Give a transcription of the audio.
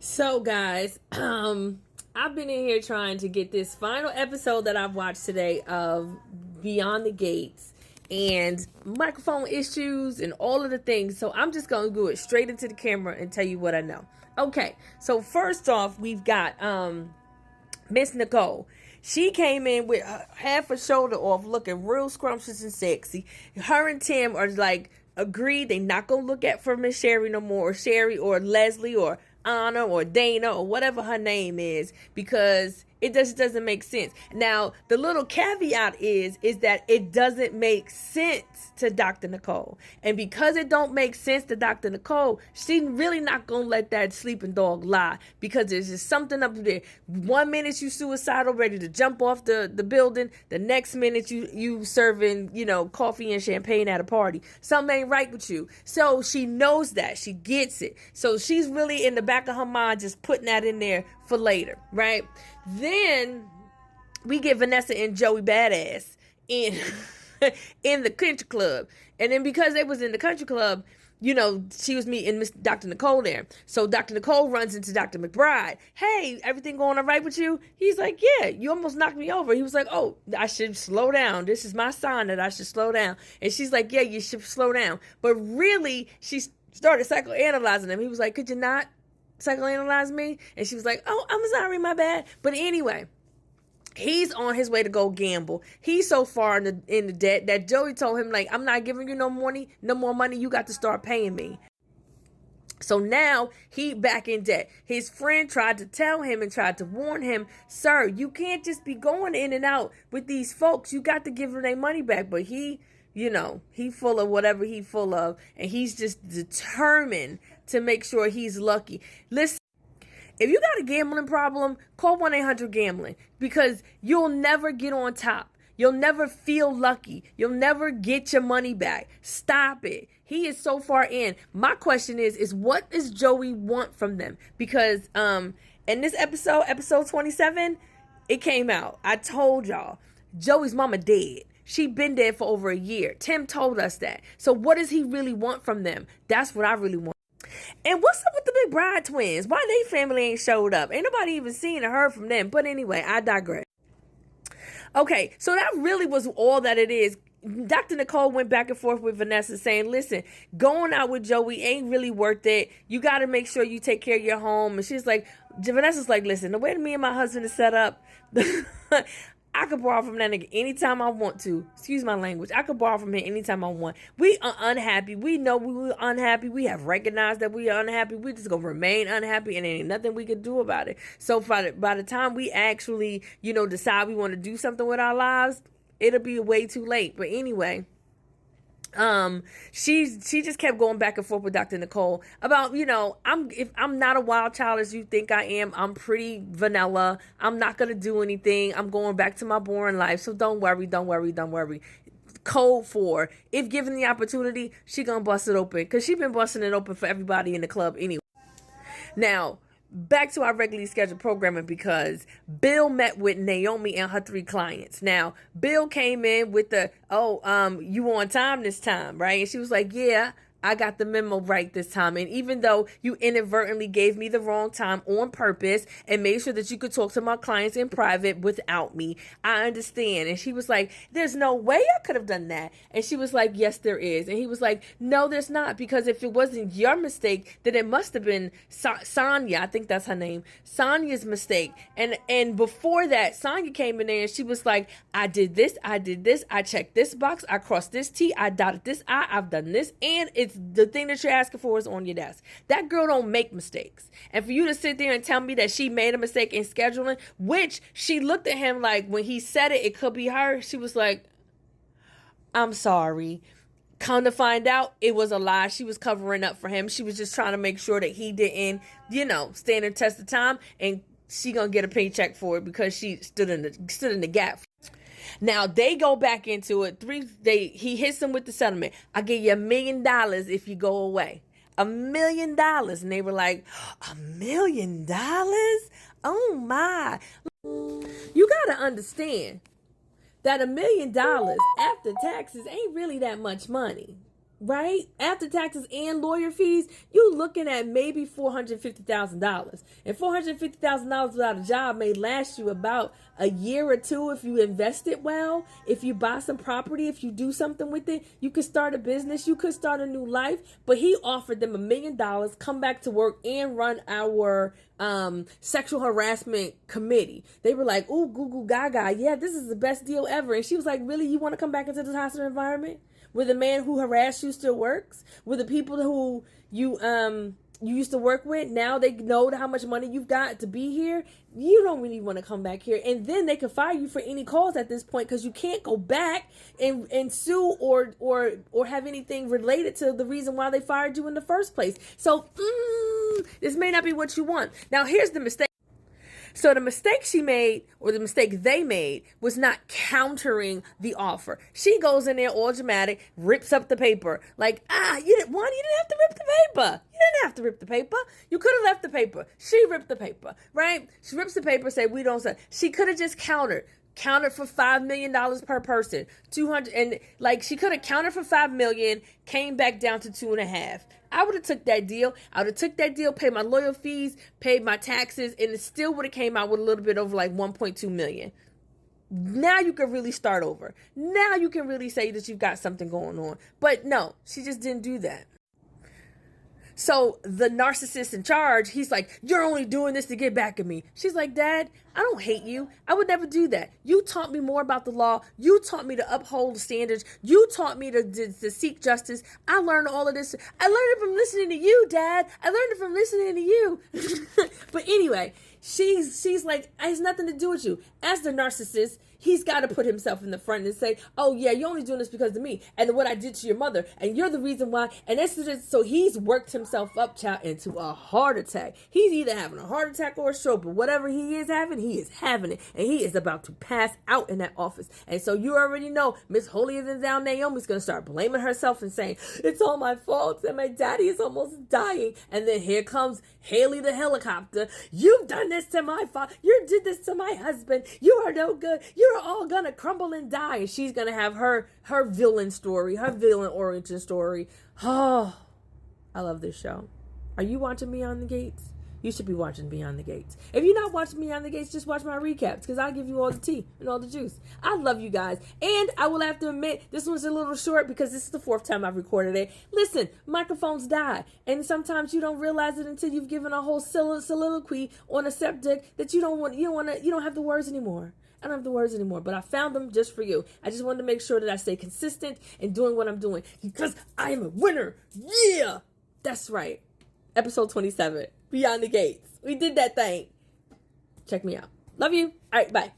So guys, I've been in here trying to get this final episode that I've watched today of Beyond the Gates and microphone issues and all of the things. So I'm just going to do it straight into the camera and tell you what I know. Okay, so first off, we've got Miss Nicole. She came in with half a shoulder off, looking real scrumptious and sexy. Her and Tim are like agreed they not gonna look at for Miss Sherry no more, or Sherry, or Leslie, or Anna, or Dana, or whatever her name is, because it just doesn't make sense. Now, the little caveat is that it doesn't make sense to Dr. Nicole. And because it don't make sense to Dr. Nicole, she's really not going to let that sleeping dog lie, because there's just something up there. 1 minute you suicidal, ready to jump off the building. The next minute you serving, coffee and champagne at a party. Something ain't right with you. So she knows that. She gets it. So she's really in the back of her mind just putting that in there for later, right? Then we get Vanessa and Joey Badass in in the country club. And then because they was in the country club, she was meeting Miss Dr. Nicole there. So Dr. Nicole runs into Dr. McBride. Hey, everything going all right with you? He's like, yeah, you almost knocked me over. He was like, oh, I should slow down. This is my sign that I should slow down. And she's like, yeah, you should slow down. But really, she started psychoanalyzing him. He was like, could you not psychoanalyze me? And she was like, oh, I'm sorry, my bad. But anyway, he's on his way to go gamble. He's so far in the debt that Joey told him, like, I'm not giving you no more money. You got to start paying me. So now he back in debt. His friend tried to tell him and tried to warn him, sir, you can't just be going in and out with these folks. You got to give them their money back. But he full of whatever he full of, and he's just determined to make sure he's lucky. Listen, if you got a gambling problem, call 1-800-GAMBLING, because you'll never get on top. You'll never feel lucky. You'll never get your money back. Stop it. He is so far in. My question is what does Joey want from them? Because in this episode 27, it came out. I told y'all, Joey's mama dead. She been dead for over a year. Tim told us that. So what does he really want from them? That's what I really want. And what's up with the McBride twins? Why they family ain't showed up? Ain't nobody even seen or heard from them. But anyway, I digress. Okay, so that really was all that it is. Dr. Nicole went back and forth with Vanessa saying, listen, going out with Joey ain't really worth it. You got to make sure you take care of your home. And she's like, Vanessa's like, listen, the way me and my husband is set up, I could borrow from that nigga anytime I want to. Excuse my language. I could borrow from him anytime I want. We are unhappy. We know we were unhappy. We have recognized that we are unhappy. We're just going to remain unhappy, and there ain't nothing we could do about it. So by the time we actually, decide we want to do something with our lives, it'll be way too late. But anyway, she just kept going back and forth with Dr. Nicole about, if I'm not a wild child as you think I am. I'm pretty vanilla. I'm not going to do anything. I'm going back to my boring life. So don't worry. Code 4, if given the opportunity, she gonna bust it open, because she been busting it open for everybody in the club anyway. Now, back to our regularly scheduled programming, because Bill met with Naomi and her 3 clients. Now, Bill came in with the, you on time this time, right? And she was like, yeah, I got the memo right this time. And even though you inadvertently gave me the wrong time on purpose and made sure that you could talk to my clients in private without me, I understand. And she was like, there's no way I could have done that. And she was like, yes, there is. And he was like, no, there's not. Because if it wasn't your mistake, then it must have been Sonia. I think that's her name. Sonia's mistake. And before that, Sonia came in there and she was like, I did this. I checked this box. I crossed this T. I dotted this I. I've done this. And it's the thing that you're asking for is on your desk. That girl don't make mistakes. And for you to sit there and tell me that she made a mistake in scheduling, which she looked at him like, when he said it could be her, she was like, I'm sorry. Come to find out, it was a lie. She was covering up for him. She was just trying to make sure that he didn't, stand the test of time, and she gonna get a paycheck for it because she stood in the gap. Now they go back into it. He hits them with the settlement. I'll give you $1 million if you go away. $1 million. And they were like, $1 million? Oh my. You gotta understand that $1 million after taxes ain't really that much money. right? After taxes and lawyer fees, you looking at maybe $450,000. And $450,000 without a job may last you about a year or two if you invest it well. If you buy some property, if you do something with it, you could start a business, you could start a new life. But he offered them $1 million, come back to work and run our sexual harassment committee. They were like, "Ooh, goo goo gaga, yeah, this is the best deal ever." And she was like, "Really, you want to come back into this hostile environment where the man who harassed you still works, where the people who you used to work with, now they know how much money you've got to be here? You don't really want to come back here." And then they could fire you for any cause at this point, because you can't go back and sue or have anything related to the reason why they fired you in the first place. So this may not be what you want. Now here's the mistake. So the mistake she made, or the mistake they made, was not countering the offer. She goes in there all dramatic, rips up the paper. Like, you didn't have to rip the paper. You didn't have to rip the paper. You could have left the paper. She ripped the paper, right? She rips the paper, say, "We don't say." She could have just countered for $5 million per person. 200, and like, she could have countered for $5 million, came back down to 2.5. I would have took that deal. I would have took that deal, paid my lawyer fees, paid my taxes, and it still would have came out with a little bit over like 1.2 million. Now you can really start over. Now you can really say that you've got something going on. But no, she just didn't do that. So the narcissist in charge, he's like, "You're only doing this to get back at me." She's like, "Dad, I don't hate you. I would never do that. You taught me more about the law. You taught me to uphold the standards. You taught me to seek justice. I learned all of this. I learned it from listening to you, Dad. I learned it from listening to you." But anyway, she's like, "It has nothing to do with you." As the narcissist, he's got to put himself in the front and say, "Oh yeah, you're only doing this because of me and what I did to your mother, and you're the reason why." And that's just, so he's worked himself up, child, into a heart attack. He's either having a heart attack or a stroke, but whatever he is having it, and he is about to pass out in that office. And so you already know Miss Holier Than Thou Naomi's gonna start blaming herself and saying, "It's all my fault, and my daddy is almost dying." And then here comes Haley the helicopter. "You've done this to my father. You did this to my husband. You are no good. You're all gonna crumble and die." And she's gonna have her villain story, her villain origin story. Oh, I love this show. Are you watching Beyond the Gates? You should be watching Beyond the Gates. If you're not watching Beyond the Gates, just watch my recaps, because I'll give you all the tea and all the juice. I love you guys. And I will have to admit, this one's a little short because this is the 4th time I've recorded it. Listen, microphones die. And sometimes you don't realize it until you've given a whole soliloquy on a subject that you don't have the words anymore. I don't have the words anymore, but I found them just for you. I just wanted to make sure that I stay consistent in doing what I'm doing, because I am a winner. Yeah, that's right. Episode 27, Beyond the Gates. We did that thing. Check me out. Love you. All right, bye.